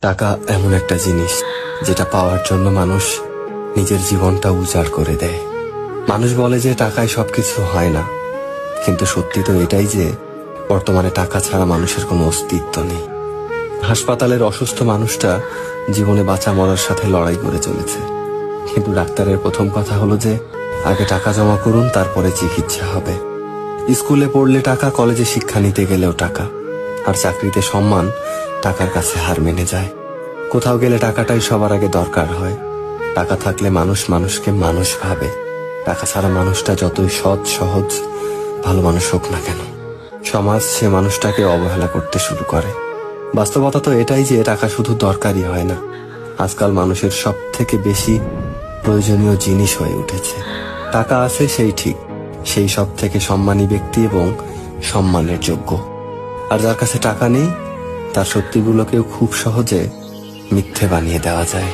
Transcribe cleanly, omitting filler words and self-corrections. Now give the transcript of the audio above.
টাকা এমন একটা জিনিস যেটা পাওয়ার জন্য মানুষ নিজের জীবনটা উজাড় করে দেয়। মানুষ বলে যে টাকায় সবকিছু হয় না, কিন্তু সত্যি তো এটাই যে বর্তমানে টাকা ছাড়া মানুষের কোনো অস্তিত্ব নেই। হাসপাতালের অসুস্থ মানুষটা জীবনে বাঁচা মরার সাথে লড়াই করে চলেছে, কিন্তু ডাক্তারের প্রথম কথা হলো যে আগে টাকা জমা করুন, তারপরে চিকিৎসা হবে। স্কুলে পড়লে টাকা, কলেজে শিক্ষা নিতে গেলেও টাকা, আর চাকরিতে সম্মান টাকার কাছে হার মেনে যায়। কোথাও গেলে টাকাটাই সবার আগে দরকার হয়। টাকা থাকলে মানুষ মানুষকে মানুষ ভাবে। টাকা ছাড়া মানুষটা যতই সৎ সহজ ভালো মানুষ হোক না কেন, সমাজ সে মানুষটাকে অবহেলা করতে শুরু করে। বাস্তবতা তো এটাই যে টাকা শুধু দরকারই হয় না, আজকাল মানুষের সব থেকে বেশি প্রয়োজনীয় জিনিস হয়ে উঠেছে। টাকা আছে সেই ঠিক, সেই সব থেকে সম্মানী ব্যক্তি এবং সম্মানের যোগ্য। আর যার কাছে টাকা নেই, তার সত্যিগুলোকেও খুব সহজে মিথ্যে বানিয়ে দেওয়া যায়।